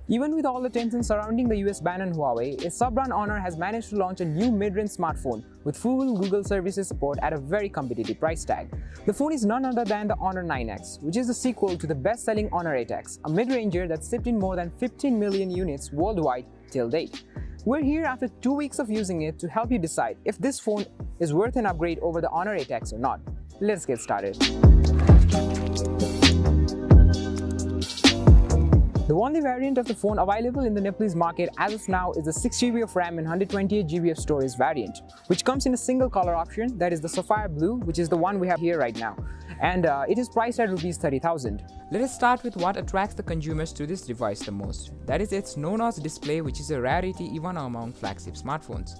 Even with all the tension surrounding the US ban on Huawei, a sub-brand Honor has managed to launch a new mid-range smartphone with full Google services support at a very competitive price tag. The phone is none other than the Honor 9X, which is the sequel to the best-selling Honor 8X, a mid-ranger that shipped in more than 15 million units worldwide till date. We're here after 2 weeks of using it to help you decide if this phone is worth an upgrade over the Honor 8X or not. Let's get started. The only variant of the phone available in the Nepalese market as of now is the 6GB of RAM and 128GB of storage variant, which comes in a single color option, that is the Sapphire Blue, which is the one we have here right now. And it is priced at Rs 30,000. Let us start with what attracts the consumers to this device the most. That is its no-notch display, which is a rarity even among flagship smartphones.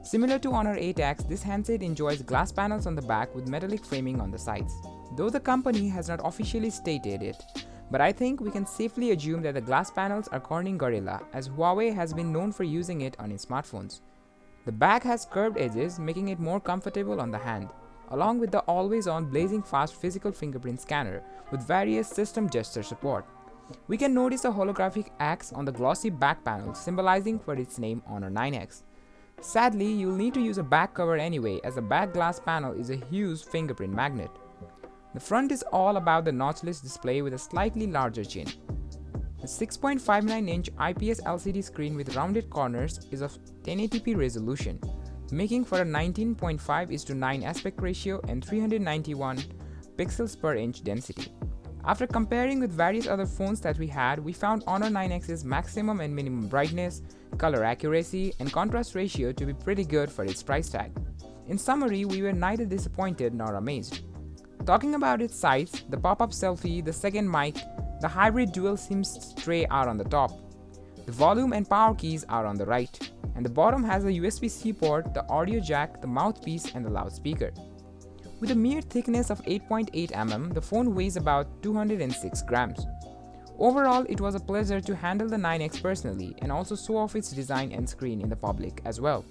Similar to Honor 8X, this handset enjoys glass panels on the back with metallic framing on the sides. Though the company has not officially stated it, but I think we can safely assume that the glass panels are Corning Gorilla, as Huawei has been known for using it on its smartphones. The back has curved edges, making it more comfortable on the hand, along with the always-on blazing fast physical fingerprint scanner with various system gesture support. We can notice a holographic axe on the glossy back panel, symbolizing for its name Honor 9X. Sadly, you'll need to use a back cover anyway, as the back glass panel is a huge fingerprint magnet. The front is all about the notchless display with a slightly larger chin. The 6.59-inch IPS LCD screen with rounded corners is of 1080p resolution, making for a 19.5:9 aspect ratio and 391 pixels per inch density. After comparing with various other phones that we had, we found Honor 9X's maximum and minimum brightness, color accuracy, and contrast ratio to be pretty good for its price tag. In summary, we were neither disappointed nor amazed. Talking about its size, the pop-up selfie, the second mic, the hybrid dual SIM tray are on the top. The volume and power keys are on the right, and the bottom has a USB-C port, the audio jack, the mouthpiece, and the loudspeaker. With a mere thickness of 8.8 mm, the phone weighs about 206 grams. Overall, it was a pleasure to handle the 9X personally and also show off its design and screen in the public as well.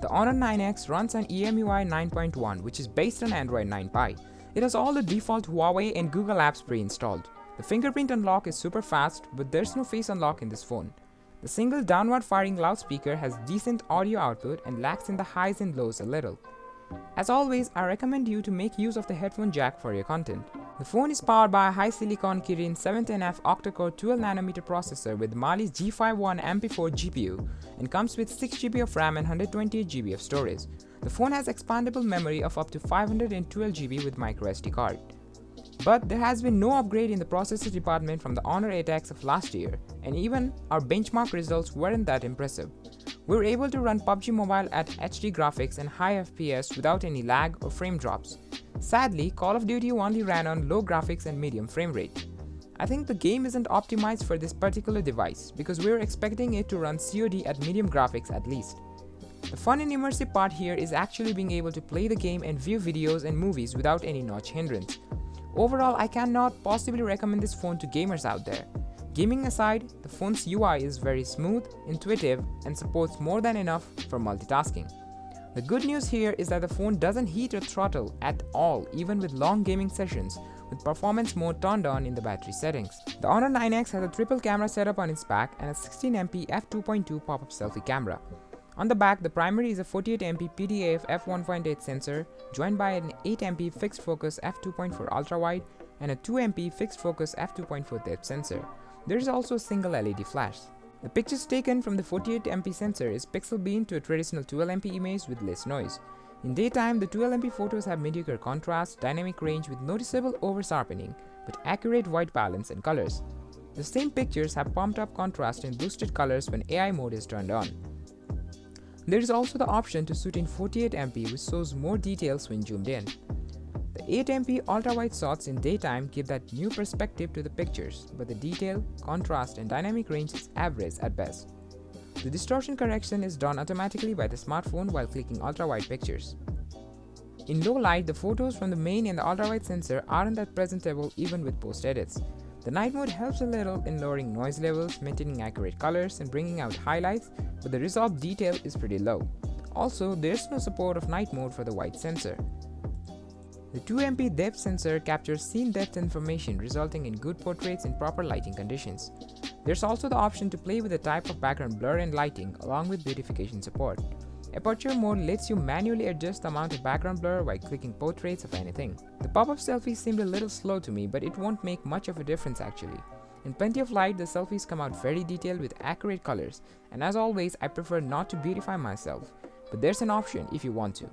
The Honor 9X runs on EMUI 9.1, which is based on Android 9 Pie. It has all the default Huawei and Google apps pre-installed. The fingerprint unlock is super fast, but there's no face unlock in this phone. The single downward firing loudspeaker has decent audio output and lags in the highs and lows a little. As always, I recommend you to make use of the headphone jack for your content. The phone is powered by a high silicon Kirin 710F octa-core 12nm processor with Mali's G51 MP4 GPU and comes with 6GB of RAM and 128GB of storage. The phone has expandable memory of up to 512GB with microSD card. But there has been no upgrade in the processor department from the Honor 8X of last year, and even our benchmark results weren't that impressive. We were able to run PUBG Mobile at HD graphics and high FPS without any lag or frame drops. Sadly, Call of Duty only ran on low graphics and medium frame rate. I think the game isn't optimized for this particular device because we were expecting it to run COD at medium graphics at least. The fun and immersive part here is actually being able to play the game and view videos and movies without any notch hindrance. Overall, I cannot possibly recommend this phone to gamers out there. Gaming aside, the phone's UI is very smooth, intuitive, and supports more than enough for multitasking. The good news here is that the phone doesn't heat or throttle at all even with long gaming sessions, with performance mode turned on in the battery settings. The Honor 9X has a triple camera setup on its back and a 16MP f2.2 pop-up selfie camera. On the back, the primary is a 48MP PDAF f1.8 sensor, joined by an 8MP fixed focus f2.4 ultra-wide and a 2MP fixed focus f2.4 depth sensor. There is also a single LED flash. The pictures taken from the 48MP sensor is pixel beamed to a traditional 12MP image with less noise. In daytime, the 12MP photos have mediocre contrast, dynamic range with noticeable over-sharpening, but accurate white balance and colors. The same pictures have pumped up contrast and boosted colors when AI mode is turned on. There is also the option to shoot in 48MP, which shows more details when zoomed in. The 8MP ultra-wide shots in daytime give that new perspective to the pictures, but the detail, contrast, and dynamic range is average at best. The distortion correction is done automatically by the smartphone while clicking ultra-wide pictures. In low light, the photos from the main and the ultra-wide sensor aren't that presentable even with post-edits. The night mode helps a little in lowering noise levels, maintaining accurate colors, and bringing out highlights, but the resolved detail is pretty low. Also, there's no support of night mode for the white sensor. The 2MP depth sensor captures scene depth information, resulting in good portraits in proper lighting conditions. There's also the option to play with the type of background blur and lighting, along with beautification support. Aperture mode lets you manually adjust the amount of background blur while clicking portraits of anything. The pop-up selfie seemed a little slow to me, but it won't make much of a difference actually. In plenty of light, the selfies come out very detailed with accurate colors, and as always, I prefer not to beautify myself, but there's an option if you want to.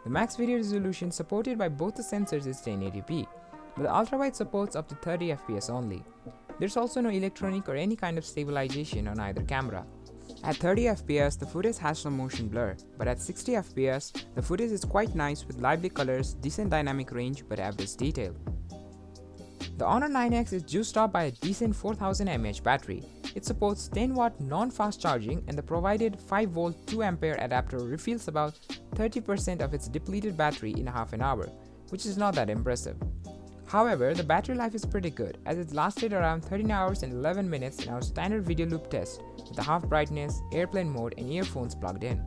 The max video resolution supported by both the sensors is 1080p, but the ultrawide supports up to 30 fps only. There's also no electronic or any kind of stabilization on either camera. At 30 fps, the footage has some motion blur, but at 60 fps, the footage is quite nice with lively colors, decent dynamic range, but average detail. The Honor 9X is juiced up by a decent 4000 mAh battery. It supports 10W non-fast charging, and the provided 5V 2A adapter refills about 30% of its depleted battery in half an hour, which is not that impressive. However, the battery life is pretty good, as it lasted around 13 hours and 11 minutes in our standard video loop test with the half brightness, airplane mode and earphones plugged in.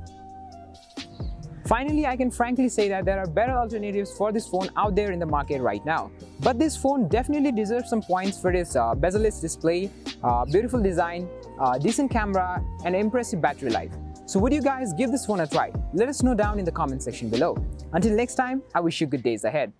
Finally, I can frankly say that there are better alternatives for this phone out there in the market right now. But this phone definitely deserves some points for its bezel-less display, beautiful design, decent camera and impressive battery life. So would you guys give this phone a try? Let us know down in the comment section below. Until next time, I wish you good days ahead.